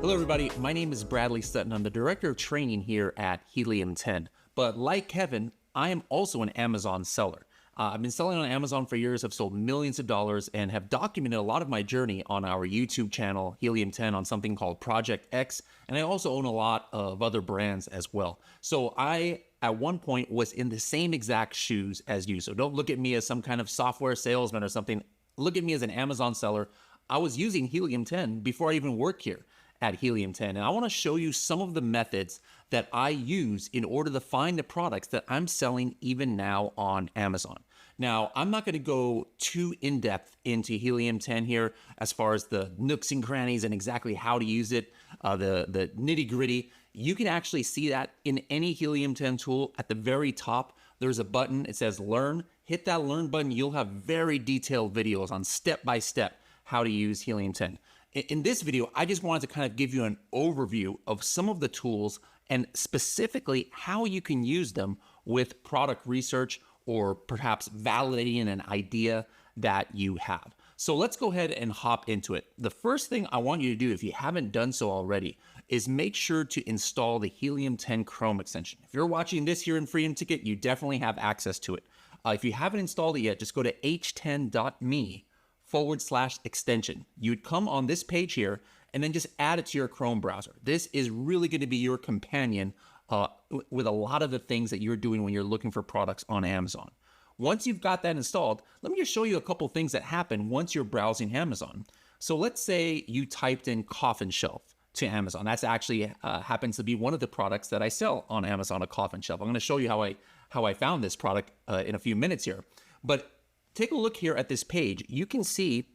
Hello everybody, my name is Bradley Sutton. I'm the Director of Training here at Helium 10. But like Kevin, I am also an Amazon seller. I've been selling on Amazon for years. I've sold millions of dollars and have documented a lot of my journey on our YouTube channel, Helium 10, on something called Project X. And I also own a lot of other brands as well. So I, at one point, was in the same exact shoes as you. So don't look at me as some kind of software salesman or something. Look at me as an Amazon seller. I was using Helium 10 before I even worked here at Helium 10. And I want to show you some of the methods that I use in order to find the products that I'm selling even now on Amazon. Now, I'm not going to go too in-depth into Helium 10 here as far as the nooks and crannies and exactly how to use it, the nitty-gritty. You can actually see that in any Helium 10 tool. At the very top, there's a button. It says Learn. Hit that Learn button. You'll have very detailed videos on step-by-step how to use Helium 10. In this video, I just wanted to kind of give you an overview of some of the tools and specifically how you can use them with product research or perhaps validating an idea that you have. So let's go ahead and hop into it. The first thing I want you to do, if you haven't done so already, is make sure to install the Helium 10 Chrome extension. If you're watching this here in Freedom Ticket, you definitely have access to it. If you haven't installed it yet, just go to h10.me/extension. You'd come on this page here and then just add it to your Chrome browser. This is really going to be your companion with a lot of the things that you're doing when you're looking for products on Amazon. Once you've got that installed, let me just show you a couple things that happen once you're browsing Amazon. So let's say you typed in coffin shelf to Amazon. That's actually happens to be one of the products that I sell on Amazon, a coffin shelf. I'm going to show you how I found this product in a few minutes here. But take a look here at this page. You can see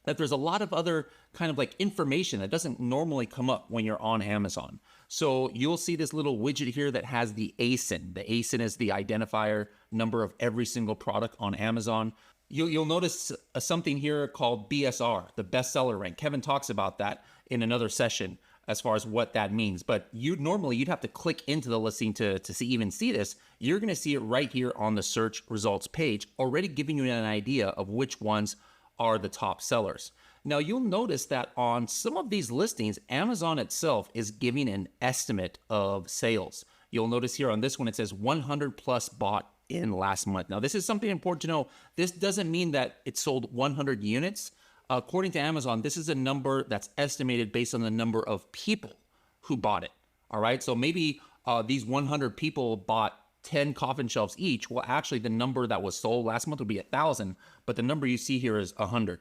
that there's a lot of other kind of like information that doesn't normally come up when you're on Amazon. So you'll see this little widget here that has the ASIN. The ASIN is the identifier number of every single product on Amazon. You'll notice something here called BSR, the bestseller rank. Kevin talks about that in another session as far as what that means. But you'd have to click into the listing to even see this. You're going to see it right here on the search results page, already giving you an idea of which ones are the top sellers. Now, you'll notice that on some of these listings, Amazon itself is giving an estimate of sales. You'll notice here on this one, it says 100 plus bought in last month. Now, this is something important to know. This doesn't mean that it sold 100 units. According to Amazon, this is a number that's estimated based on the number of people who bought it. All right, so maybe these 100 people bought 10 coffin shelves each. Well, actually, the number that was sold last month would be 1,000, but the number you see here is 100.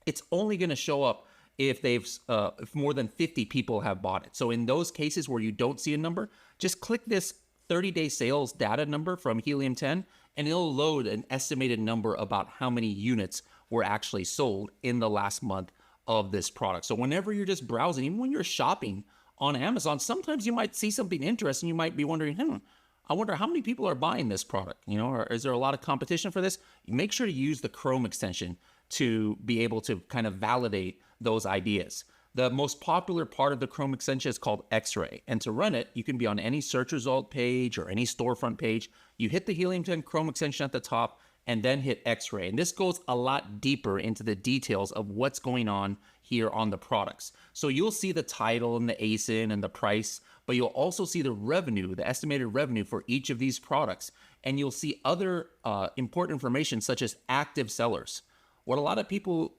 It's only going to show up if if more than 50 people have bought it. So in those cases where you don't see a number, just click this 30-day sales data number from Helium 10, and it'll load an estimated number about how many units were actually sold in the last month of this product. So whenever you're just browsing, even when you're shopping on Amazon, sometimes you might see something interesting. You might be wondering, I wonder how many people are buying this product, or is there a lot of competition for this? Make sure to use the Chrome extension to be able to kind of validate those ideas. The most popular part of the Chrome extension is called X-Ray. And to run it, you can be on any search result page or any storefront page. You hit the Helium 10 Chrome extension at the top and then hit X-Ray. And this goes a lot deeper into the details of what's going on here on the products. So you'll see the title and the ASIN and the price, but you'll also see the revenue, the estimated revenue for each of these products. And you'll see other important information such as active sellers. What a lot of people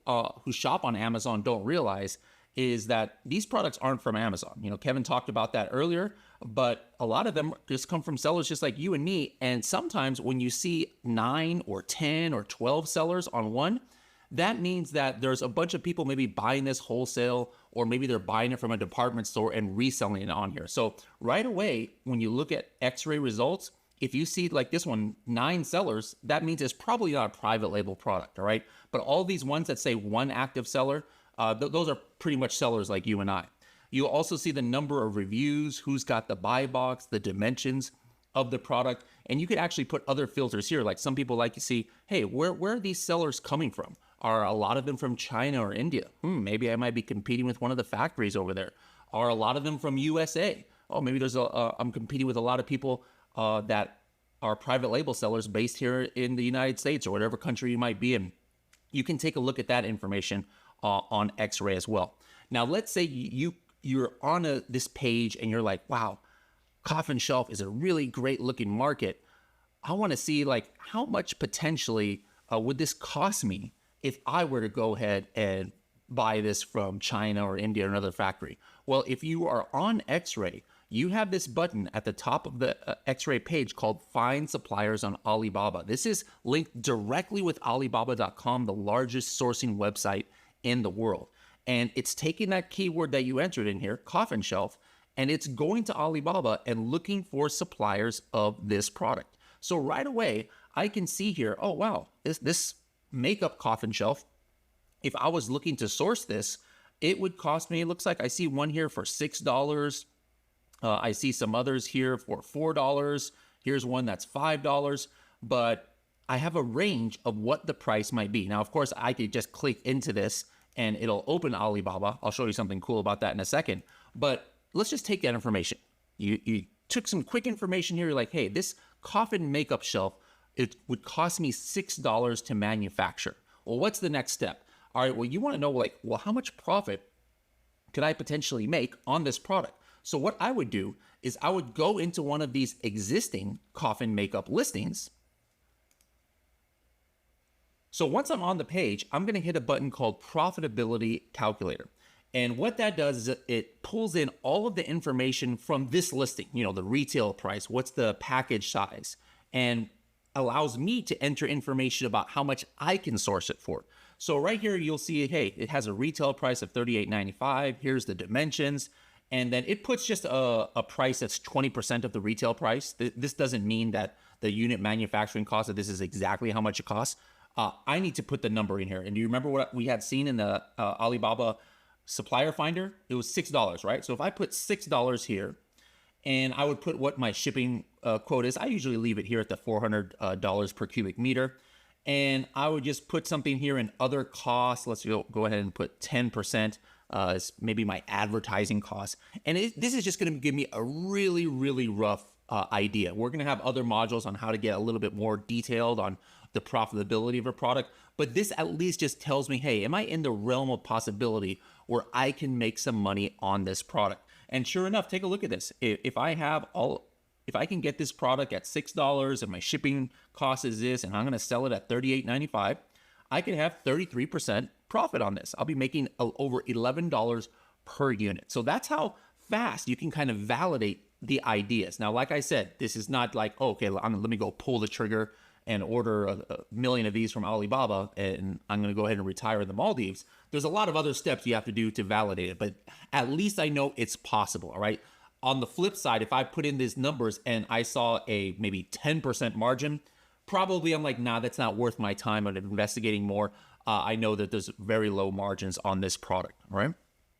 who shop on Amazon don't realize is that these products aren't from Amazon. Kevin talked about that earlier, but a lot of them just come from sellers just like you and me. And sometimes when you see 9 or 10 or 12 sellers on one, that means that there's a bunch of people maybe buying this wholesale, or maybe they're buying it from a department store and reselling it on here. So right away, when you look at X-ray results, if you see like this one, 9 sellers, that means it's probably not a private label product, all right? But all these ones that say 1 active seller, those are pretty much sellers like you and I. You'll also see the number of reviews, who's got the buy box, the dimensions of the product, and you could actually put other filters here. Like some people like to see, hey, where are these sellers coming from? Are a lot of them from China or India? Maybe I might be competing with one of the factories over there. Are a lot of them from USA? Oh, maybe I'm competing with a lot of people that are private label sellers based here in the United States or whatever country you might be in. You can take a look at that information on X-Ray as well. Now, let's say you you're on this page and you're like, wow, Coffin Shelf is a really great looking market. I want to see like how much potentially would this cost me if I were to go ahead and buy this from China or India or another factory. Well, if you are on X-Ray, you have this button at the top of the X-Ray page called Find Suppliers on Alibaba. This is linked directly with Alibaba.com, the largest sourcing website in the world. And it's taking that keyword that you entered in here, Coffin Shelf, and it's going to Alibaba and looking for suppliers of this product. So right away, I can see here, oh, wow, this makeup coffin shelf, if I was looking to source this, it would cost me, it looks like I see one here for $6. I see some others here for $4. Here's one that's $5, but I have a range of what the price might be. Now, of course, I could just click into this and it'll open Alibaba. I'll show you something cool about that in a second, but let's just take that information. You took some quick information here. You're like, hey, this coffin makeup shelf, it would cost me $6 to manufacture. Well, what's the next step? All right, well, you want to know like, well, how much profit could I potentially make on this product? So what I would do is I would go into one of these existing coffin makeup listings. So once I'm on the page, I'm going to hit a button called Profitability Calculator. And what that does is it pulls in all of the information from this listing, you know, the retail price, what's the package size, and allows me to enter information about how much I can source it for. So right here, you'll see, hey, it has a retail price of $38.95. Here's the dimensions. And then it puts just a price that's 20% of the retail price. This doesn't mean that the unit manufacturing cost, that this is exactly how much it costs. I need to put the number in here. And do you remember what we had seen in the Alibaba supplier finder? It was $6, right? So if I put $6 here and I would put what my shipping quote is, I usually leave it here at the $400 per cubic meter. And I would just put something here in other costs. Let's go ahead and put 10% as maybe my advertising costs. And this is just going to give me a really, really rough idea. We're going to have other modules on how to get a little bit more detailed on the profitability of a product. But this at least just tells me, hey, am I in the realm of possibility where I can make some money on this product? And sure enough, take a look at this. If I can get this product at $6 and my shipping cost is this, and I'm going to sell it at $38.95, I can have 33% profit on this. I'll be making over $11 per unit. So that's how fast you can kind of validate the ideas. Now, like I said, this is not like, oh, okay, let me go pull the trigger and order a million of these from Alibaba, and I'm going to go ahead and retire in the Maldives. There's a lot of other steps you have to do to validate it, but at least I know it's possible, all right? On the flip side, if I put in these numbers and I saw a maybe 10% margin, probably I'm like, nah, that's not worth my time on investigating more. I know that there's very low margins on this product, all right?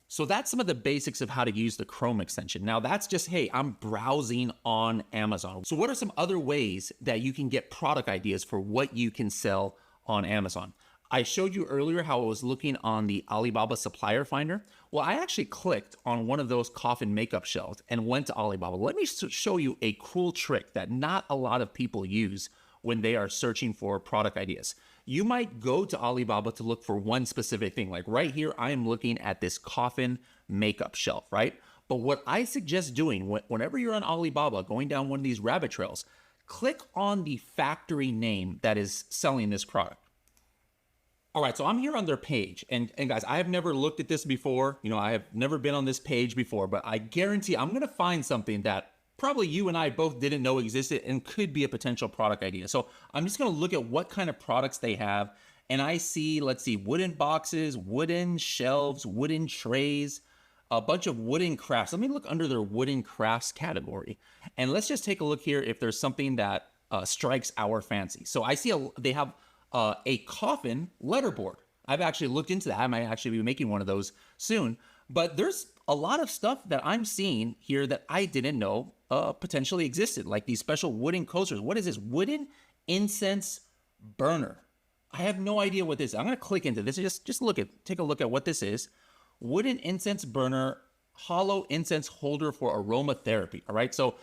So that's some of the basics of how to use the Chrome extension. Now that's just, hey, I'm browsing on Amazon. So what are some other ways that you can get product ideas for what you can sell on Amazon? I showed you earlier how I was looking on the Alibaba supplier finder. Well, I actually clicked on one of those coffin makeup shelves and went to Alibaba. Let me show you a cool trick that not a lot of people use when they are searching for product ideas. You might go to Alibaba to look for one specific thing. Like right here, I am looking at this coffin makeup shelf, right? But what I suggest doing whenever you're on Alibaba, going down one of these rabbit trails, click on the factory name that is selling this product. All right, so I'm here on their page, and guys, I have never looked at this before. You know, I have never been on this page before, but I guarantee I'm gonna find something that probably you and I both didn't know existed and could be a potential product idea. So I'm just gonna look at what kind of products they have, and I see, let's see, wooden boxes, wooden shelves, wooden trays, a bunch of wooden crafts. Let me look under their wooden crafts category, and let's just take a look here if there's something that strikes our fancy. So I see they have a coffin letterboard. I've actually looked into that. I might actually be making one of those soon. But there's a lot of stuff that I'm seeing here that I didn't know potentially existed, like these special wooden coasters. What is this? Wooden incense burner. I have no idea what this is. I'm going to click into this. Just take a look at what this is. Wooden incense burner, hollow incense holder for aromatherapy. All right. So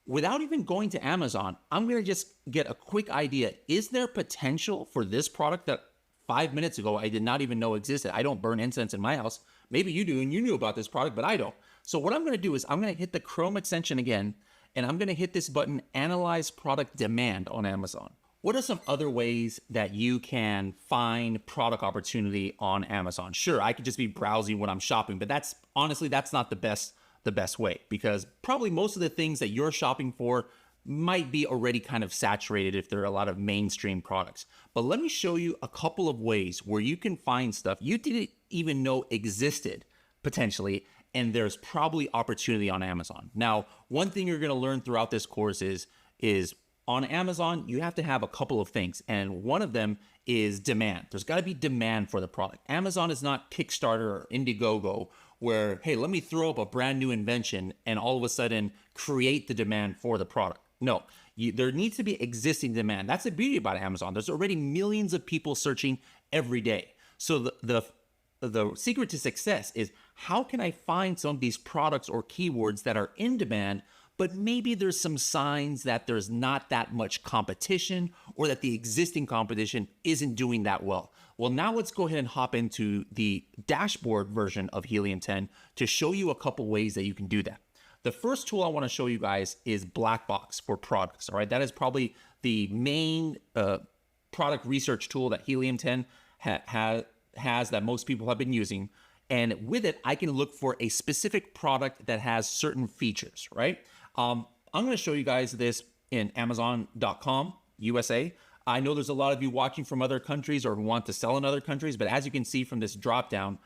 without even going to Amazon, I'm going to just get a quick idea. Is there potential for this product that 5 minutes ago I did not even know existed? I don't burn incense in my house. Maybe you do and you knew about this product, but I don't. So what I'm going to do is I'm going to hit the Chrome extension again, and I'm going to hit this button, Analyze Product Demand on Amazon. What are some other ways that you can find product opportunity on Amazon? Sure, I could just be browsing when I'm shopping, but that's honestly, that's not the best way, because probably most of the things that you're shopping for might be already kind of saturated if there are a lot of mainstream products. But let me show you a couple of ways where you can find stuff you didn't even know existed potentially, and there's probably opportunity on Amazon. Now, one thing you're going to learn throughout this course is on Amazon, you have to have a couple of things, and one of them is demand. There's got to be demand for the product. Amazon is not Kickstarter or Indiegogo where, hey, let me throw up a brand new invention and all of a sudden create the demand for the product. No, there needs to be existing demand. That's the beauty about Amazon. There's already millions of people searching every day. So the secret to success is, how can I find some of these products or keywords that are in demand, but maybe there's some signs that there's not that much competition, or that the existing competition isn't doing that well. Well, now let's go ahead and hop into the dashboard version of Helium 10 to show you a couple ways that you can do that. The first tool I want to show you guys is Black Box for products. All right, that is probably the main product research tool that Helium 10 has that most people have been using. And with it, I can look for a specific product that has certain features, right? I'm going to show you guys this in Amazon.com, USA. I know there's a lot of you watching from other countries or who want to sell in other countries, but as you can see from this dropdown,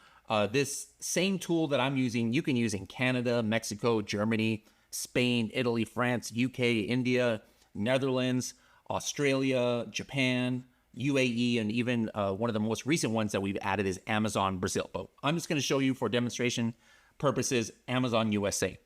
this same tool that I'm using, you can use in Canada, Mexico, Germany, Spain, Italy, France, UK, India, Netherlands, Australia, Japan, UAE, and even one of the most recent ones that we've added is Amazon Brazil. But I'm just going to show you for demonstration purposes, Amazon USA.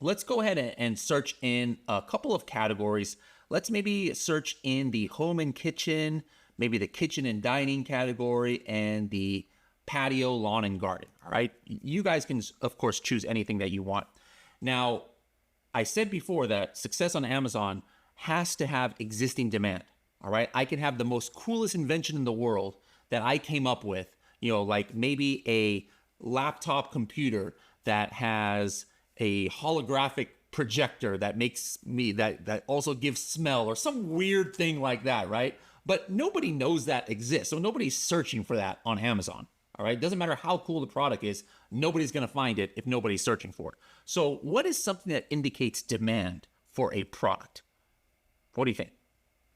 Let's go ahead and search in a couple of categories. Let's maybe search in the home and kitchen, maybe the kitchen and dining category, and the patio, lawn, and garden. All right. You guys can, of course, choose anything that you want. Now, I said before that success on Amazon has to have existing demand. All right. I can have the most coolest invention in the world that I came up with, like maybe a laptop computer that has a holographic projector that makes me, that also gives smell, or some weird thing like that, right? But nobody knows that exists. So nobody's searching for that on Amazon. All right. Doesn't matter how cool the product is. Nobody's going to find it if nobody's searching for it. So what is something that indicates demand for a product? What do you think?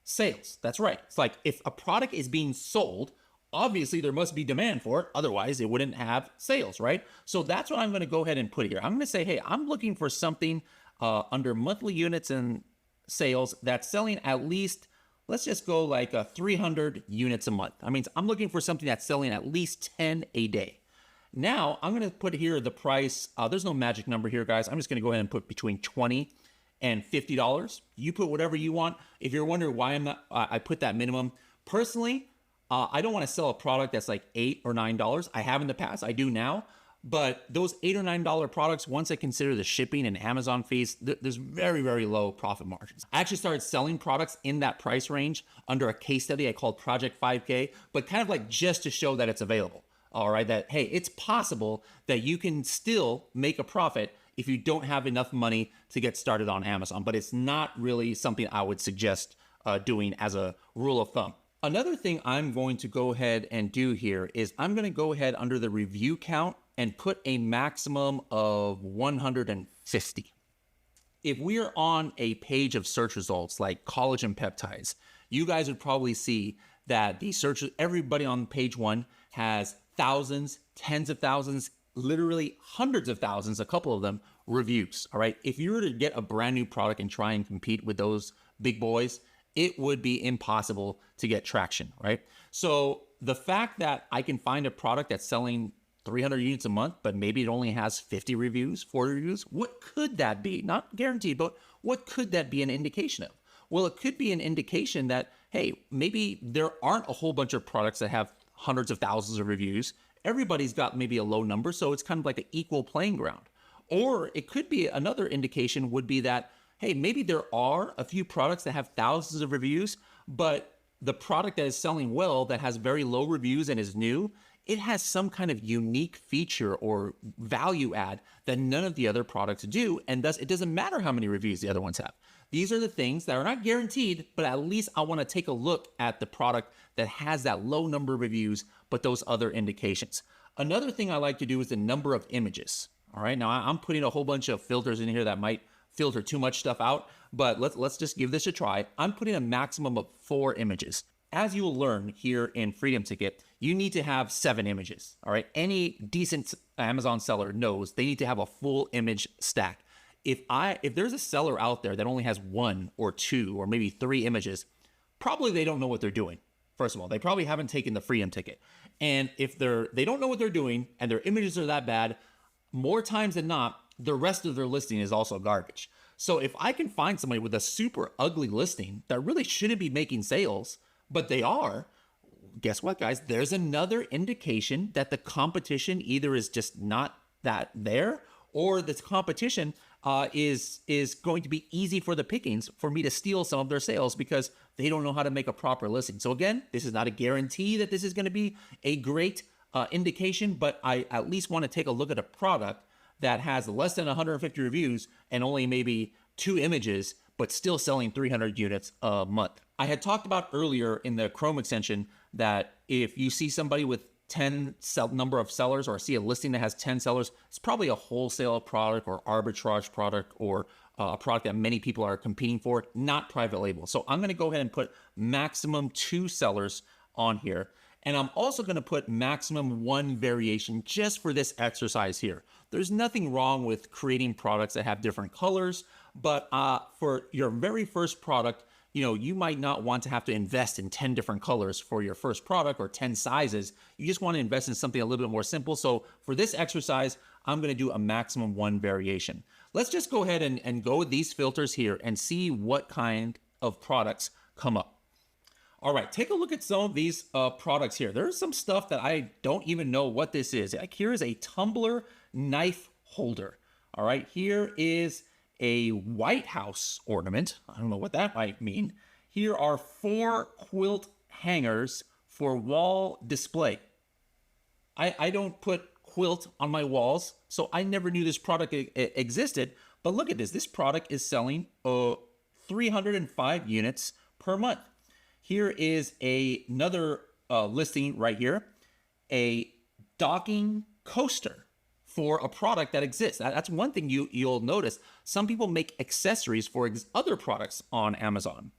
Sales. That's right. It's like if a product is being sold, obviously there must be demand for it. Otherwise it wouldn't have sales, right? So that's what I'm going to go ahead and put here. I'm going to say, hey, I'm looking for something under monthly units and sales that's selling at least, let's just go like 300 units a month. I mean, I'm looking for something that's selling at least 10 a day. Now I'm going to put here the price. There's no magic number here, guys. I'm just going to go ahead and put between $20 and $50. You put whatever you want. If you're wondering why I put that minimum, personally, I don't want to sell a product that's like $8 or $9. I have in the past, I do now. But those $8 or $9 products, once I consider the shipping and Amazon fees, there's very, very low profit margins. I actually started selling products in that price range under a case study I called Project 5K, but kind of like just to show that it's available. All right, that, hey, it's possible that you can still make a profit if you don't have enough money to get started on Amazon. But it's not really something I would suggest doing as a rule of thumb. Another thing I'm going to go ahead and do here is I'm going to go ahead under the review count and put a maximum of 150. If we're on a page of search results like collagen peptides, you guys would probably see that the search, everybody on page 1 has thousands, tens of thousands, literally hundreds of thousands, a couple of them, reviews. All right. If you were to get a brand new product and try and compete with those big boys, it would be impossible to get traction, right? So the fact that I can find a product that's selling 300 units a month, but maybe it only has 50 reviews, 40 reviews, what could that be? Not guaranteed, but what could that be an indication of? Well, it could be an indication that, hey, maybe there aren't a whole bunch of products that have hundreds of thousands of reviews. Everybody's got maybe a low number, so it's kind of like an equal playing ground. Or it could be another indication would be that, hey, maybe there are a few products that have thousands of reviews, but the product that is selling well, that has very low reviews and is new, it has some kind of unique feature or value add that none of the other products do, and thus it doesn't matter how many reviews the other ones have. These are the things that are not guaranteed, but at least I want to take a look at the product that has that low number of reviews, but those other indications. Another thing I like to do is the number of images. All right, now I'm putting a whole bunch of filters in here that might filter too much stuff out, but let's just give this a try. I'm putting a maximum of 4 images. As you will learn here in Freedom Ticket, you need to have 7 images. All right, any decent Amazon seller knows they need to have a full image stack. If there's a seller out there that only has 1 or 2 or maybe 3 images, probably they don't know what they're doing. First of all, they probably haven't taken the Freedom Ticket. And if they don't know what they're doing and their images are that bad, more times than not, the rest of their listing is also garbage. So if I can find somebody with a super ugly listing that really shouldn't be making sales, but they are, guess what, guys? There's another indication that the competition either is just not that there, or the competition is going to be easy for the pickings for me to steal some of their sales because they don't know how to make a proper listing. So again, this is not a guarantee that this is going to be a great indication, but I at least want to take a look at a product that has less than 150 reviews and only maybe 2 images, but still selling 300 units a month. I had talked about earlier in the Chrome extension that if you see somebody with 10 number of sellers, or see a listing that has 10 sellers, it's probably a wholesale product or arbitrage product or a product that many people are competing for, not private label. So I'm going to go ahead and put maximum 2 sellers on here. And I'm also going to put maximum 1 variation just for this exercise here. There's nothing wrong with creating products that have different colors, but for your very first product, you might not want to have to invest in 10 different colors for your first product or 10 sizes. You just want to invest in something a little bit more simple. So for this exercise, I'm going to do a maximum 1 variation. Let's just go ahead and go with these filters here and see what kind of products come up. All right, take a look at some of these products here. There's some stuff that I don't even know what this is. Like, here is a tumbler knife holder. All right, here is a White House ornament. I don't know what that might mean. Here are 4 quilt hangers for wall display. I don't put quilt on my walls, so I never knew this product existed. But look at this. This product is selling 305 units per month. Here is another listing right here, a docking coaster for a product that exists. That's one thing you'll notice. Some people make accessories for other products on Amazon.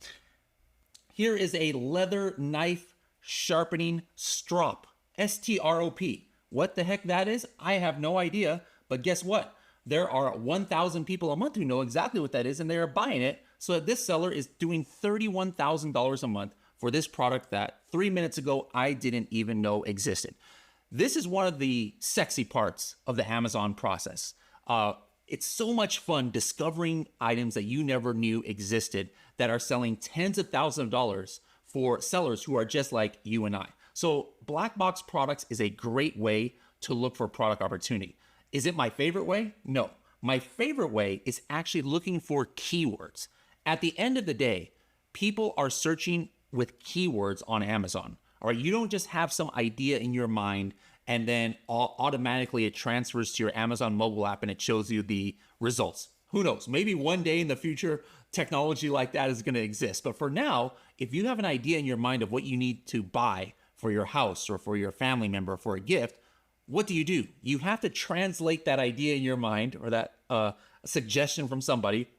Here is a leather knife sharpening strop, S-T-R-O-P. What the heck that is? I have no idea, but guess what? There are 1,000 people a month who know exactly what that is, and they are buying it. So this seller is doing $31,000 a month for this product that 3 minutes ago I didn't even know existed. This is one of the sexy parts of the Amazon process. It's so much fun discovering items that you never knew existed that are selling tens of thousands of dollars for sellers who are just like you and I. So black box products is a great way to look for product opportunity. Is it my favorite way? No. My favorite way is actually looking for keywords. At the end of the day, people are searching with keywords on Amazon. All right, you don't just have some idea in your mind and then automatically it transfers to your Amazon mobile app and it shows you the results. Who knows? Maybe one day in the future, technology like that is going to exist. But for now, if you have an idea in your mind of what you need to buy for your house or for your family member for a gift, what do? You have to translate that idea in your mind or that suggestion from somebody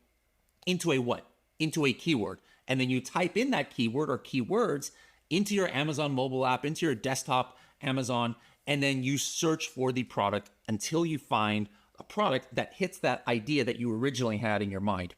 into a what? Into a keyword. And then you type in that keyword or keywords into your Amazon mobile app, into your desktop Amazon, and then you search for the product until you find a product that hits that idea that you originally had in your mind.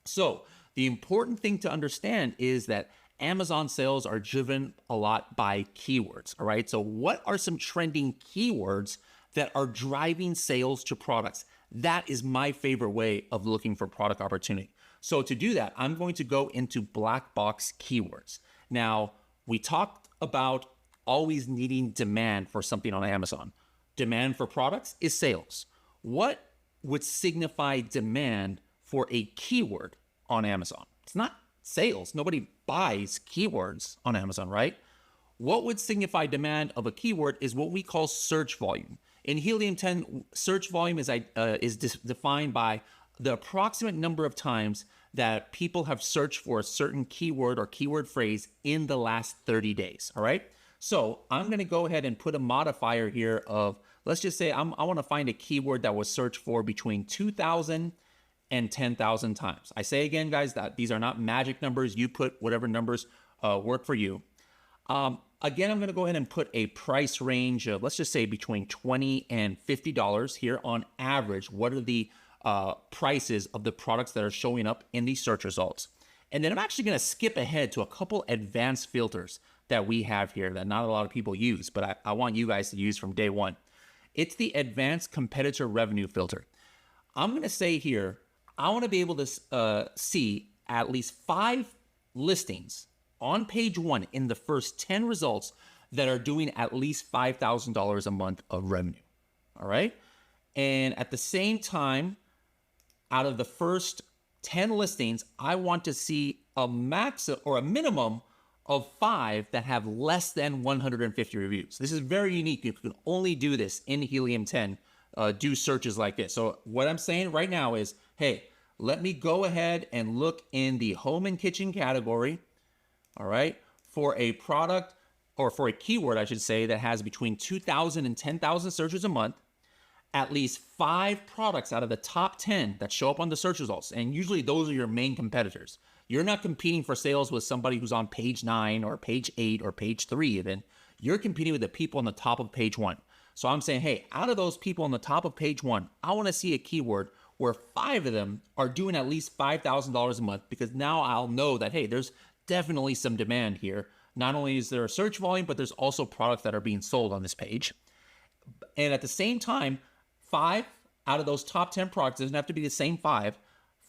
So the important thing to understand is that Amazon sales are driven a lot by keywords, all right? So what are some trending keywords that are driving sales to products? That is my favorite way of looking for product opportunity. So to do that, I'm going to go into black box keywords. Now, we talked about always needing demand for something on Amazon. Demand for products is sales. What would signify demand for a keyword on Amazon? It's not sales. Nobody buys keywords on Amazon, right? What would signify demand of a keyword is what we call search volume. In Helium 10, search volume is defined by the approximate number of times that people have searched for a certain keyword or keyword phrase in the last 30 days, all right? So I'm gonna go ahead and put a modifier here of, let's just say I wanna find a keyword that was searched for between 2,000 and 10,000 times. I say again, guys, that these are not magic numbers. You put whatever numbers work for you. Again, I'm gonna go ahead and put a price range of, let's just say between $20 and $50 here on average. What are the prices of the products that are showing up in these search results? And then I'm actually gonna skip ahead to a couple advanced filters that we have here that not a lot of people use, but I want you guys to use from day one. It's the advanced competitor revenue filter. I'm gonna say here, I wanna be able to see at least 5 listings on page 1 in the first 10 results that are doing at least $5,000 a month of revenue, all right? And at the same time, out of the first 10 listings, I want to see a max or a minimum of 5 that have less than 150 reviews. This is very unique. You can only do this in Helium 10, do searches like this. So what I'm saying right now is, hey, let me go ahead and look in the home and kitchen category, all right, for a product or for a keyword, I should say, that has between 2,000 and 10,000 searches a month, at least 5 products out of the top 10 that show up on the search results. And usually those are your main competitors. You're not competing for sales with somebody who's on page 9 or page 8 or page 3 even. You're competing with the people on the top of page 1. So I'm saying, hey, out of those people on the top of page 1, I want to see a keyword where 5 of them are doing at least $5,000 a month, because now I'll know that, hey, there's definitely some demand here. Not only is there a search volume, but there's also products that are being sold on this page. And at the same time, 5 out of those top 10 products, doesn't have to be the same 5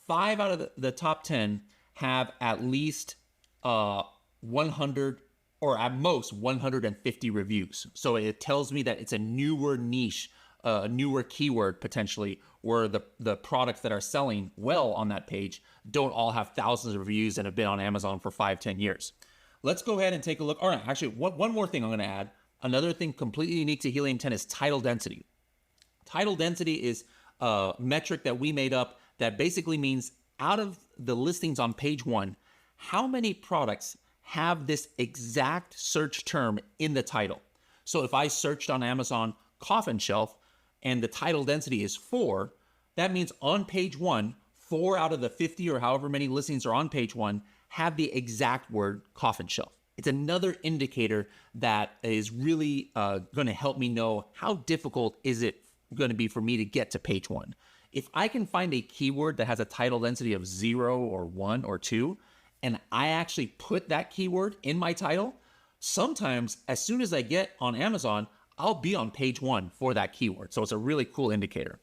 out of the top 10 have at least 100 or at most 150 reviews. So it tells me that it's a newer niche, a newer keyword potentially, where the products that are selling well on that page don't all have thousands of reviews and have been on Amazon for 5-10 years. Let's go ahead and take a look. All right, actually, one more thing I'm gonna add. Another thing completely unique to Helium 10 is title density. Title density is a metric that we made up that basically means out of the listings on page 1, how many products have this exact search term in the title. So if I searched on Amazon coffin shelf and the title density is 4, that means on page 1, 4 out of the 50 or however many listings are on page 1 have the exact word coffin shelf. It's another indicator that is really going to help me know how difficult is it going to be for me to get to page 1. If I can find a keyword that has a title density of 0 or 1 or 2, and I actually put that keyword in my title, sometimes as soon as I get on Amazon, I'll be on page 1 for that keyword. So it's a really cool indicator.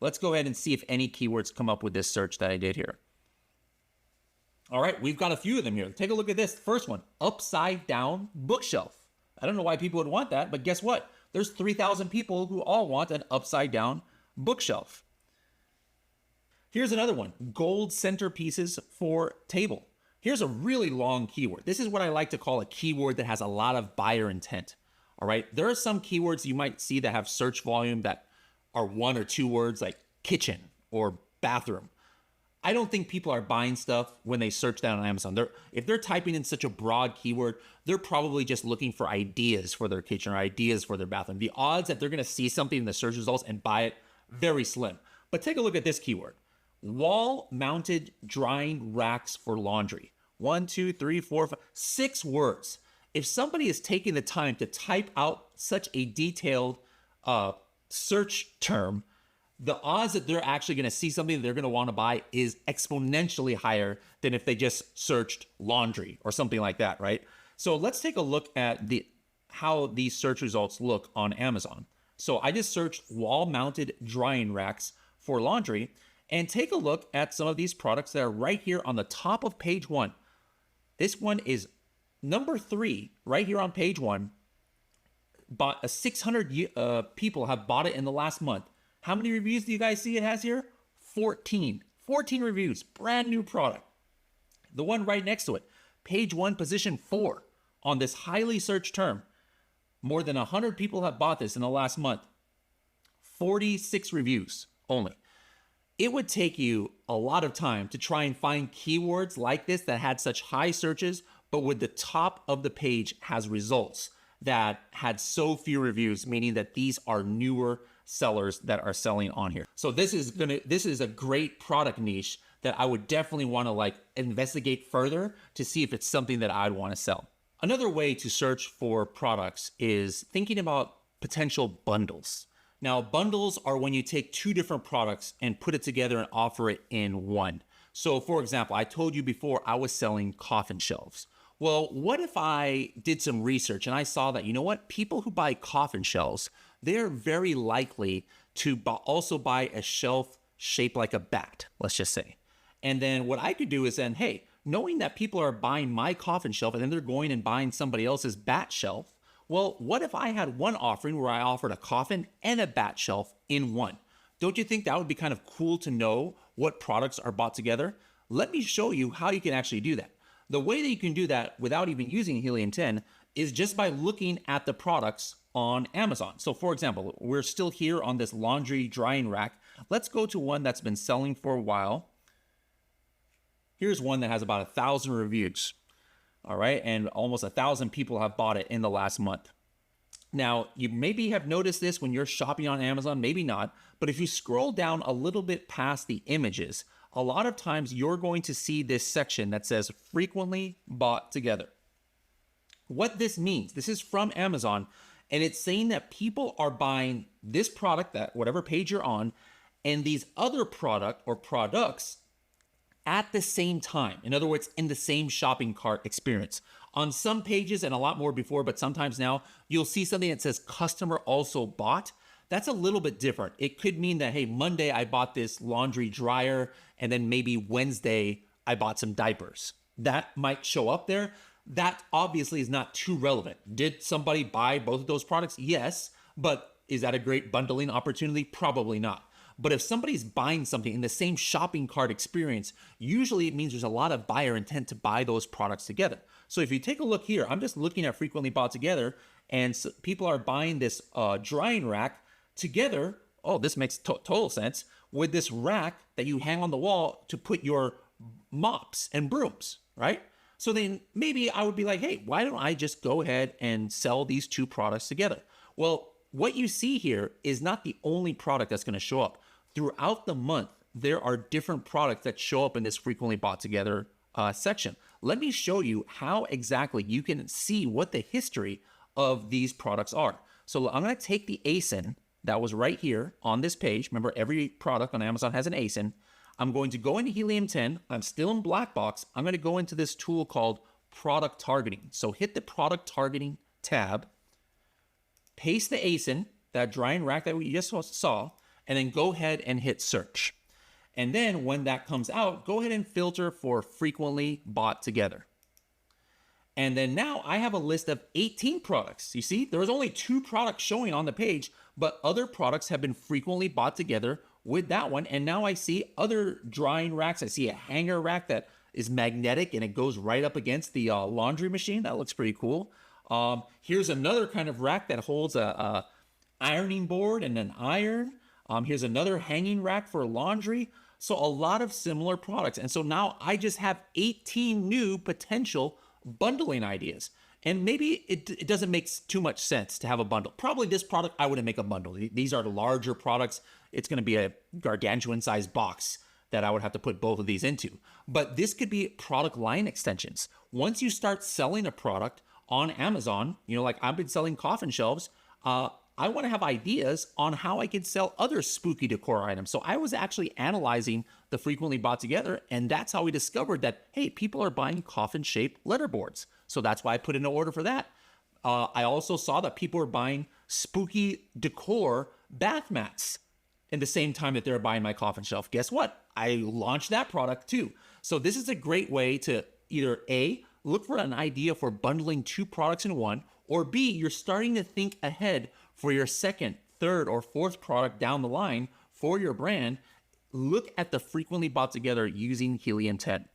Let's go ahead and see if any keywords come up with this search that I did here. All right, we've got a few of them here. Take a look at this first one, upside down bookshelf. I don't know why people would want that, but guess what? There's 3,000 people who all want an upside down bookshelf. Here's another one, gold centerpieces for table. Here's a really long keyword. This is what I like to call a keyword that has a lot of buyer intent. All right, there are some keywords you might see that have search volume that are 1 or 2 words, like kitchen or bathroom. I don't think people are buying stuff when they search that on Amazon. If they're typing in such a broad keyword, they're probably just looking for ideas for their kitchen or ideas for their bathroom. The odds that they're gonna see something in the search results and buy it, very slim. But take a look at this keyword, wall-mounted drying racks for laundry. 1, 2, 3, 4, 5, 6 words. If somebody is taking the time to type out such a detailed search term, the odds that they're actually going to see something that they're going to want to buy is exponentially higher than if they just searched laundry or something like that, right? So let's take a look at how these search results look on Amazon. So I just searched wall-mounted drying racks for laundry, and take a look at some of these products that are right here on the top of page 1. This one is number 3 right here on page 1. 600 people have bought it in the last month. How many reviews do you guys see it has here? 14. 14 reviews, brand new product. The one right next to it, page 1, position 4 on this highly searched term. More than 100 people have bought this in the last month. 46 reviews only. It would take you a lot of time to try and find keywords like this that had such high searches, but with the top of the page has results that had so few reviews, meaning that these are newer sellers that are selling on here. So this is a great product niche that I would definitely want to like investigate further to see if it's something that I'd want to sell. Another way to search for products is thinking about potential bundles. Now, bundles are when you take two different products and put it together and offer it in one. So for example, I told you before I was selling coffin shelves. Well, what if I did some research and I saw that, you know what, people who buy coffin shelves, they're very likely to also buy a shelf shaped like a bat, let's just say. And then what I could do is then, hey, knowing that people are buying my coffin shelf and then they're going and buying somebody else's bat shelf, well, what if I had one offering where I offered a coffin and a bat shelf in one? Don't you think that would be kind of cool to know what products are bought together? Let me show you how you can actually do that. The way that you can do that without even using Helium-10 is just by looking at the products on Amazon. So for example, we're still here on this laundry drying rack. Let's go to one that's been selling for a while. Here's one that has about 1,000 reviews. All right, and almost 1,000 people have bought it in the last month. Now, you maybe have noticed this when you're shopping on Amazon, maybe not, but if you scroll down a little bit past the images, a lot of times you're going to see this section that says frequently bought together. What this means, this is from Amazon, and it's saying that people are buying this product, that whatever page you're on, and these other product or products at the same time. In other words, in the same shopping cart experience. On some pages, and a lot more before, but sometimes now, you'll see something that says customer also bought. That's a little bit different. It could mean that, hey, Monday I bought this laundry dryer, and then maybe Wednesday I bought some diapers. That might show up there. That obviously is not too relevant. Did somebody buy both of those products? Yes, but is that a great bundling opportunity? Probably not. But if somebody's buying something in the same shopping cart experience, usually it means there's a lot of buyer intent to buy those products together. So if you take a look here, I'm just looking at frequently bought together, and people are buying this drying rack together. Oh, this makes total sense with this rack that you hang on the wall to put your mops and brooms, right? So then maybe I would be like, hey, why don't I just go ahead and sell these two products together? Well, what you see here is not the only product that's going to show up. Throughout the month, there are different products that show up in this frequently bought together section. Let me show you how exactly you can see what the history of these products are. So I'm going to take the ASIN that was right here on this page. Remember, every product on Amazon has an ASIN. I'm going to go into Helium-10. I'm still in black box. I'm going to go into this tool called product targeting. So hit the product targeting tab, paste the ASIN, that drying rack that we just saw, and then go ahead and hit search. And then when that comes out, go ahead and filter for frequently bought together. And then now I have a list of 18 products. You see, there was only 2 products showing on the page, but other products have been frequently bought together with that one. And now I see other drying racks. I see a hanger rack that is magnetic and it goes right up against the laundry machine. That looks pretty cool. Here's another kind of rack that holds a ironing board and an iron. Here's another hanging rack for laundry. So a lot of similar products. And so now I just have 18 new potential bundling ideas. And maybe it doesn't make too much sense to have a bundle. Probably this product, I wouldn't make a bundle. These are the larger products. It's going to be a gargantuan sized box that I would have to put both of these into. But this could be product line extensions. Once you start selling a product on Amazon, you know, like I've been selling coffin shelves, I want to have ideas on how I can sell other spooky decor items. So I was actually analyzing the frequently bought together, and that's how we discovered that, hey, people are buying coffin-shaped letterboards. So that's why I put in an order for that. I also saw that people were buying spooky decor bath mats in the same time that they're buying my coffin shelf. Guess what? I launched that product too. So this is a great way to either A, look for an idea for bundling 2 products in one, or B, you're starting to think ahead for your second, third, or fourth product down the line for your brand. Look at the frequently bought together using Helium-10.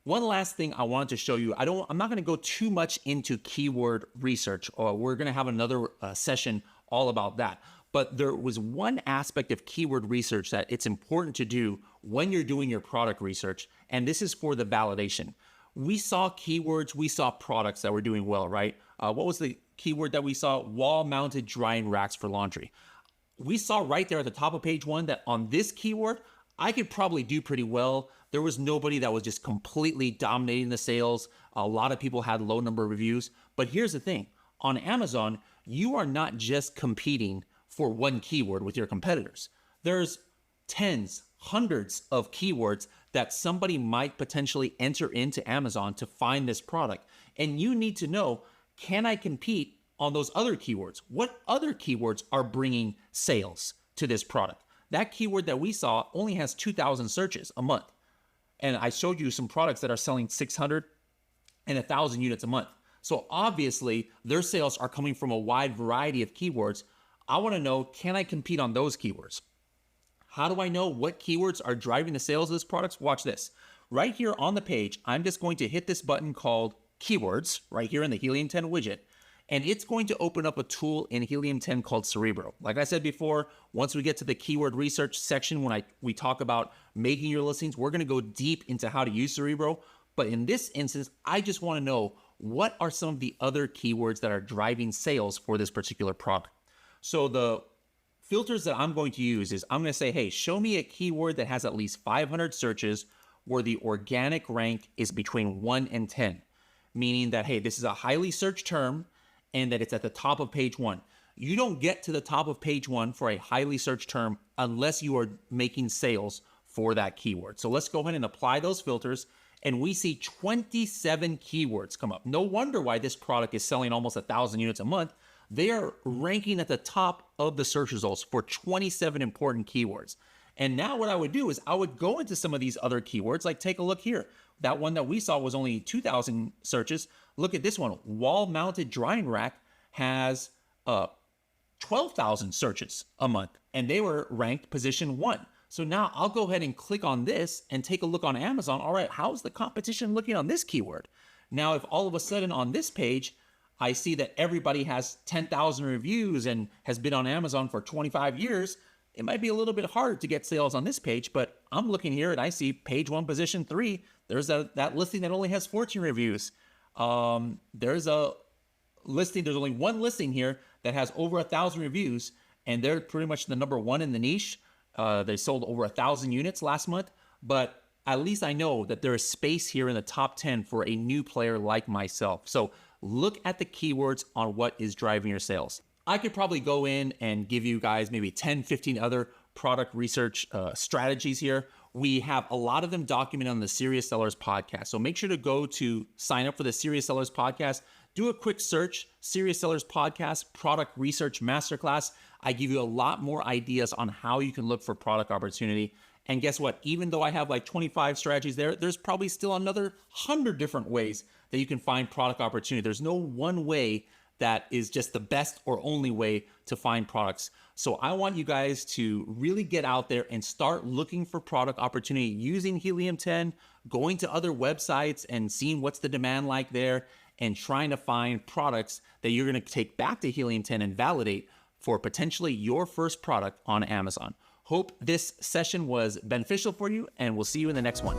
One last thing I wanted to show you. I'm not going to go too much into keyword research, or we're going to have another session all about that. But there was one aspect of keyword research that it's important to do when you're doing your product research, and this is for the validation. We saw keywords, we saw products that were doing well, right? What was the keyword that we saw? Wall-mounted drying racks for laundry. We saw right there at the top of page 1 that on this keyword, I could probably do pretty well. There was nobody that was just completely dominating the sales. A lot of people had low number of reviews. But here's the thing. On Amazon, you are not just competing for one keyword with your competitors. There's tens, hundreds of keywords that somebody might potentially enter into Amazon to find this product. And you need to know, can I compete on those other keywords? What other keywords are bringing sales to this product? That keyword that we saw only has 2,000 searches a month. And I showed you some products that are selling 600 and 1,000 units a month. So obviously, their sales are coming from a wide variety of keywords. I want to know, can I compete on those keywords? How do I know what keywords are driving the sales of this product? Watch this. Right here on the page, I'm just going to hit this button called Keywords right here in the Helium 10 widget. And it's going to open up a tool in Helium 10 called Cerebro. Like I said before, once we get to the keyword research section, when we talk about making your listings, we're going to go deep into how to use Cerebro. But in this instance, I just want to know, what are some of the other keywords that are driving sales for this particular product? So the filters that I'm going to use is I'm going to say, hey, show me a keyword that has at least 500 searches where the organic rank is between 1 and 10, meaning that, hey, this is a highly searched term and that it's at the top of page 1. You don't get to the top of page 1 for a highly searched term unless you are making sales for that keyword. So let's go ahead and apply those filters, and we see 27 keywords come up. No wonder why this product is selling almost 1,000 units a month. They are ranking at the top of the search results for 27 important keywords. And now what I would do is I would go into some of these other keywords, like take a look here. That one that we saw was only 2,000 searches. Look at this one. Wall-mounted drying rack has 12,000 searches a month, and they were ranked position 1. So now I'll go ahead and click on this and take a look on Amazon. All right, how's the competition looking on this keyword? Now, if all of a sudden on this page, I see that everybody has 10,000 reviews and has been on Amazon for 25 years, it might be a little bit hard to get sales on this page, but I'm looking here and I see page 1, position 3. There's that listing that only has 14 reviews. There's a listing, there's only one listing here that has over 1,000 reviews, and they're pretty much the number 1 in the niche. They sold over 1,000 units last month, but at least I know that there is space here in the top 10 for a new player like myself. So look at the keywords on what is driving your sales. I could probably go in and give you guys maybe 10, 15 other product research strategies here. We have a lot of them documented on the Serious Sellers podcast. So make sure to go to sign up for the Serious Sellers podcast. Do a quick search, Serious Sellers podcast, product research masterclass. I give you a lot more ideas on how you can look for product opportunity. And guess what? Even though I have like 25 strategies there's probably still another 100 different ways that you can find product opportunity. There's no one way that is just the best or only way to find products. So I want you guys to really get out there and start looking for product opportunity using Helium 10, going to other websites and seeing what's the demand like there, and trying to find products that you're going to take back to Helium 10 and validate for potentially your first product on Amazon. Hope this session was beneficial for you, and we'll see you in the next one.